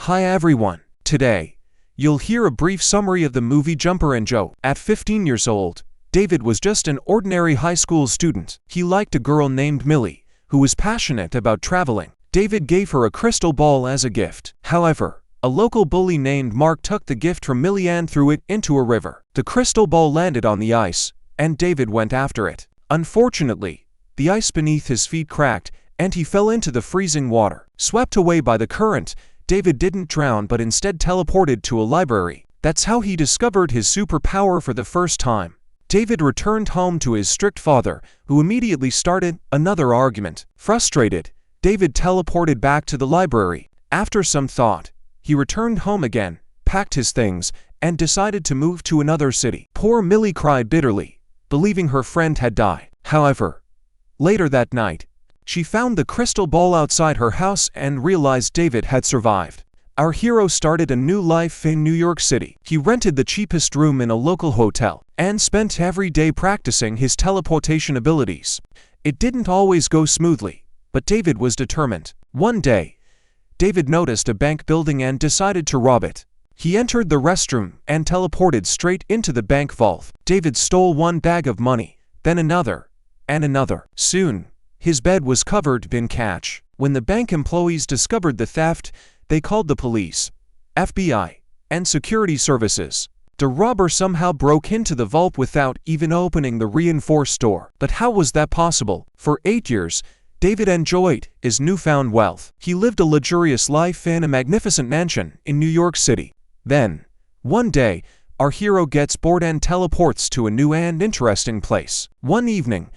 Hi everyone. Today, you'll hear a brief summary of the movie Jumper and Joe. At 15 years old, David was just an ordinary high school student. He liked a girl named Millie, who was passionate about traveling. David gave her a crystal ball as a gift. However, a local bully named Mark took the gift from Millie and threw it into a river. The crystal ball landed on the ice, and David went after it. Unfortunately, the ice beneath his feet cracked, and he fell into the freezing water. Swept away by the current, David didn't drown but instead teleported to a library. That's how he discovered his superpower for the first time. David returned home to his strict father, who immediately started another argument. Frustrated, David teleported back to the library. After some thought, he returned home again, packed his things, and decided to move to another city. Poor Millie cried bitterly, believing her friend had died. However, later that night, she found the crystal ball outside her house and realized David had survived. Our hero started a new life in New York City. He rented the cheapest room in a local hotel and spent every day practicing his teleportation abilities. It didn't always go smoothly, but David was determined. One day, David noticed a bank building and decided to rob it. He entered the restroom and teleported straight into the bank vault. David stole one bag of money, then another, and another. Soon, his bed was covered in cash. When the bank employees discovered the theft, they called the police, FBI, and security services. The robber somehow broke into the vault without even opening the reinforced door. But how was that possible? For 8 years, David enjoyed his newfound wealth. He lived a luxurious life in a magnificent mansion in New York City. Then, one day, our hero gets bored and teleports to a new and interesting place. One evening,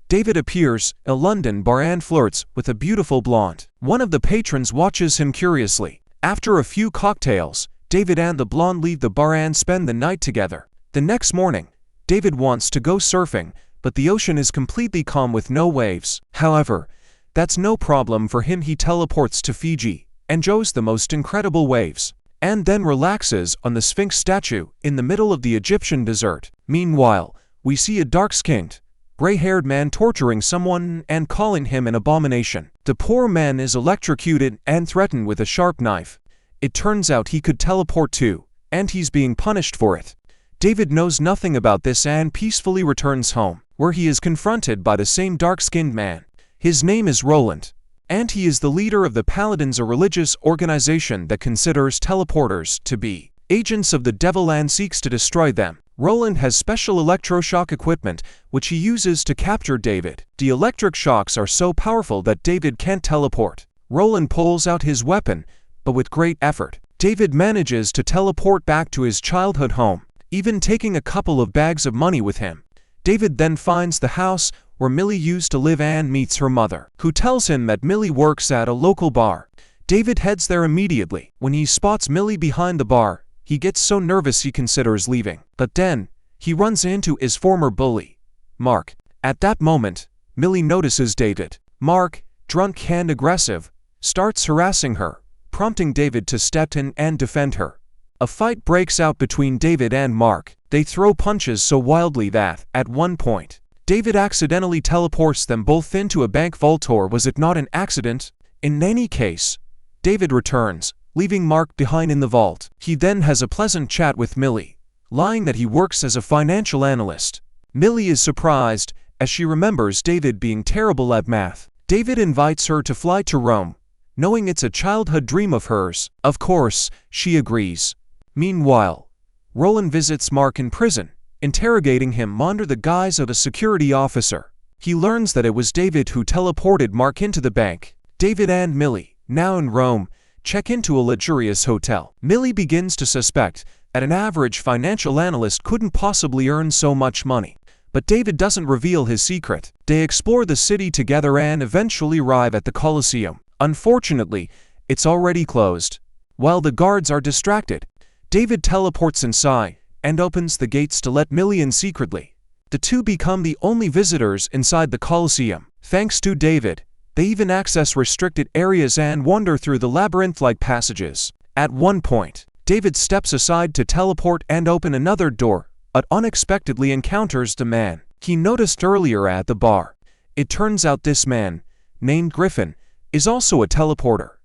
David appears at a London bar and flirts with a beautiful blonde. One of the patrons watches him curiously. After a few cocktails, David and the blonde leave the bar and spend the night together. The next morning, David wants to go surfing, but the ocean is completely calm with no waves. However, that's no problem for him. He teleports to Fiji, enjoys the most incredible waves, and then relaxes on the Sphinx statue in the middle of the Egyptian desert. Meanwhile, we see a dark-skinned, gray-haired man torturing someone and calling him an abomination. The poor man is electrocuted and threatened with a sharp knife. It turns out he could teleport too, and he's being punished for it. David knows nothing about this and peacefully returns home, where he is confronted by the same dark-skinned man. His name is Roland, and he is the leader of the Paladins, a religious organization that considers teleporters to be agents of the devil and seeks to destroy them. Roland has special electroshock equipment, which he uses to capture David. The electric shocks are so powerful that David can't teleport. Roland pulls out his weapon, but with great effort, David manages to teleport back to his childhood home, even taking a couple of bags of money with him. David then finds the house where Millie used to live and meets her mother, who tells him that Millie works at a local bar. David heads there immediately. When he spots Millie behind the bar, he gets so nervous he considers leaving. But then, he runs into his former bully, Mark. At that moment, Millie notices David. Mark, drunk and aggressive, starts harassing her, prompting David to step in and defend her. A fight breaks out between David and Mark. They throw punches so wildly that, at one point, David accidentally teleports them both into a bank vault. Or was it not an accident? In any case, David returns, leaving Mark behind in the vault. He then has a pleasant chat with Millie, lying that he works as a financial analyst. Millie is surprised, as she remembers David being terrible at math. David invites her to fly to Rome, knowing it's a childhood dream of hers. Of course, she agrees. Meanwhile, Roland visits Mark in prison, interrogating him under the guise of a security officer. He learns that it was David who teleported Mark into the bank. David and Millie, now in Rome, check into a luxurious hotel. Millie begins to suspect that an average financial analyst couldn't possibly earn so much money. But David doesn't reveal his secret. They explore the city together and eventually arrive at the Colosseum. Unfortunately, it's already closed. While the guards are distracted, David teleports inside and opens the gates to let Millie in secretly. The two become the only visitors inside the Colosseum. Thanks to David, they even access restricted areas and wander through the labyrinth-like passages. At one point, David steps aside to teleport and open another door, but unexpectedly encounters the man he noticed earlier at the bar. It turns out this man, named Griffin, is also a teleporter.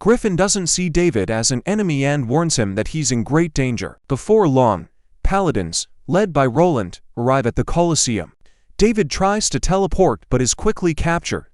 Griffin doesn't see David as an enemy and warns him that he's in great danger. Before long, paladins, led by Roland, arrive at the Colosseum. David tries to teleport but is quickly captured.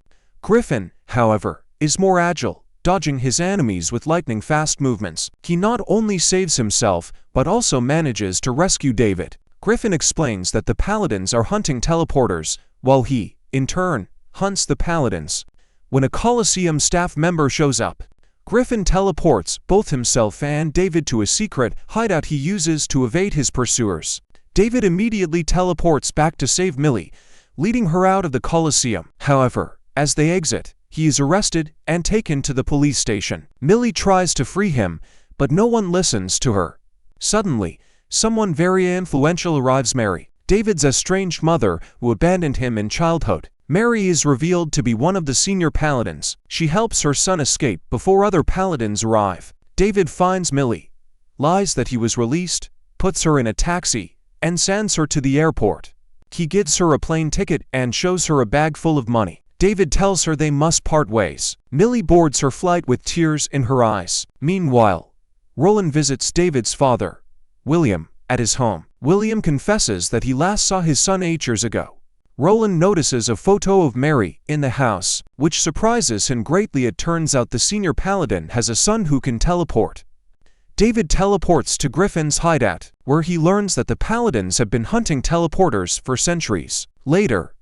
Griffin, however, is more agile, dodging his enemies with lightning-fast movements. He not only saves himself, but also manages to rescue David. Griffin explains that the paladins are hunting teleporters, while he, in turn, hunts the paladins. When a Colosseum staff member shows up, Griffin teleports both himself and David to a secret hideout he uses to evade his pursuers. David immediately teleports back to save Millie, leading her out of the Colosseum. However, as they exit, he is arrested and taken to the police station. Millie tries to free him, but no one listens to her. Suddenly, someone very influential arrives: Mary, David's estranged mother who abandoned him in childhood. Mary is revealed to be one of the senior paladins. She helps her son escape before other paladins arrive. David finds Millie, lies that he was released, puts her in a taxi, and sends her to the airport. He gives her a plane ticket and shows her a bag full of money. David tells her they must part ways. Millie boards her flight with tears in her eyes. Meanwhile, Roland visits David's father, William, at his home. William confesses that he last saw his son 8 years ago. Roland notices a photo of Mary in the house, which surprises him greatly. It turns out the senior paladin has a son who can teleport. David teleports to Griffin's hideout, where he learns that the paladins have been hunting teleporters for centuries. Later,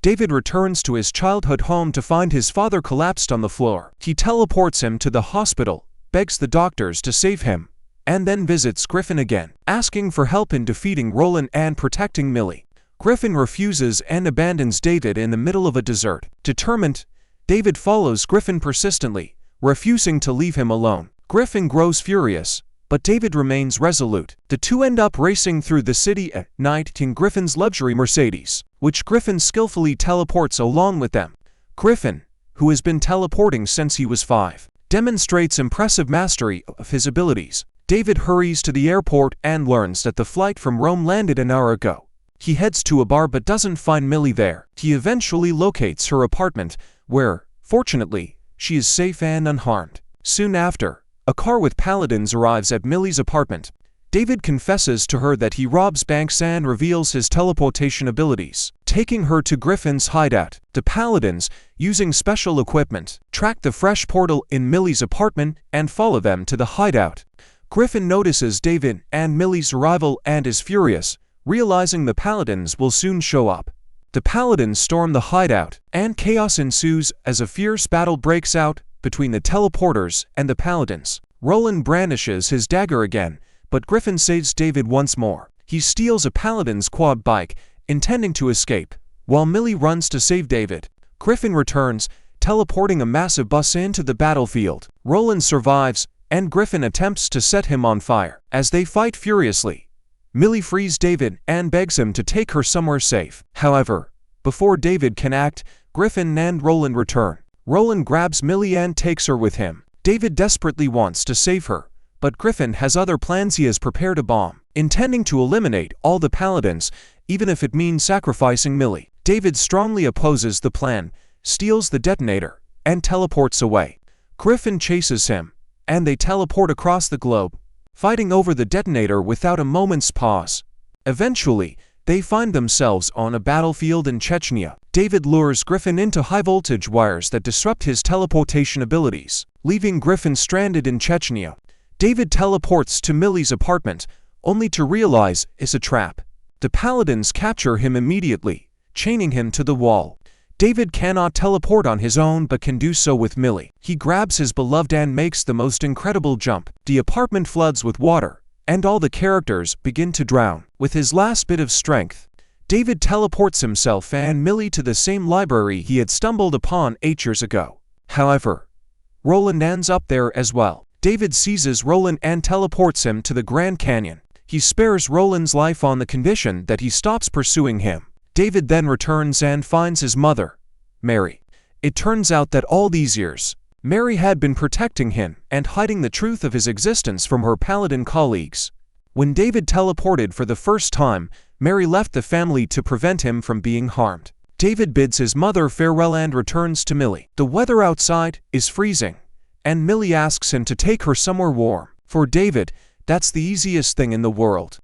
David returns to his childhood home to find his father collapsed on the floor. He teleports him to the hospital, begs the doctors to save him, and then visits Griffin again, asking for help in defeating Roland and protecting Millie. Griffin refuses and abandons David in the middle of a desert. Determined, David follows Griffin persistently, refusing to leave him alone. Griffin grows furious, but David remains resolute. The two end up racing through the city at night in Griffin's luxury Mercedes, which Griffin skillfully teleports along with them. Griffin, who has been teleporting since he was 5, demonstrates impressive mastery of his abilities. David hurries to the airport and learns that the flight from Rome landed an hour ago. He heads to a bar but doesn't find Millie there. He eventually locates her apartment, where, fortunately, she is safe and unharmed. Soon after, a car with paladins arrives at Millie's apartment. David confesses to her that he robs banks and reveals his teleportation abilities. Taking her to Griffin's hideout, the paladins, using special equipment, track the fresh portal in Millie's apartment and follow them to the hideout. Griffin notices David and Millie's arrival and is furious, realizing the paladins will soon show up. The paladins storm the hideout, and chaos ensues as a fierce battle breaks out between the teleporters and the paladins. Roland brandishes his dagger again, but Griffin saves David once more. He steals a paladin's quad bike, intending to escape, while Millie runs to save David. Griffin returns, teleporting a massive bus into the battlefield. Roland survives, and Griffin attempts to set him on fire. As they fight furiously, Millie frees David and begs him to take her somewhere safe. However, before David can act, Griffin and Roland return. Roland grabs Millie and takes her with him. David desperately wants to save her, but Griffin has other plans. He has prepared a bomb, intending to eliminate all the paladins, even if it means sacrificing Millie. David strongly opposes the plan, steals the detonator, and teleports away. Griffin chases him, and they teleport across the globe, fighting over the detonator without a moment's pause. Eventually, they find themselves on a battlefield in Chechnya. David lures Griffin into high-voltage wires that disrupt his teleportation abilities, leaving Griffin stranded in Chechnya. David teleports to Millie's apartment, only to realize it's a trap. The paladins capture him immediately, chaining him to the wall. David cannot teleport on his own but can do so with Millie. He grabs his beloved and makes the most incredible jump. The apartment floods with water, and all the characters begin to drown. With his last bit of strength, David teleports himself and Millie to the same library he had stumbled upon 8 years ago. However, Roland ends up there as well. David seizes Roland and teleports him to the Grand Canyon. He spares Roland's life on the condition that he stops pursuing him. David then returns and finds his mother, Mary. It turns out that all these years, Mary had been protecting him and hiding the truth of his existence from her paladin colleagues. When David teleported for the first time, Mary left the family to prevent him from being harmed. David bids his mother farewell and returns to Millie. The weather outside is freezing, and Millie asks him to take her somewhere warm. For David, that's the easiest thing in the world.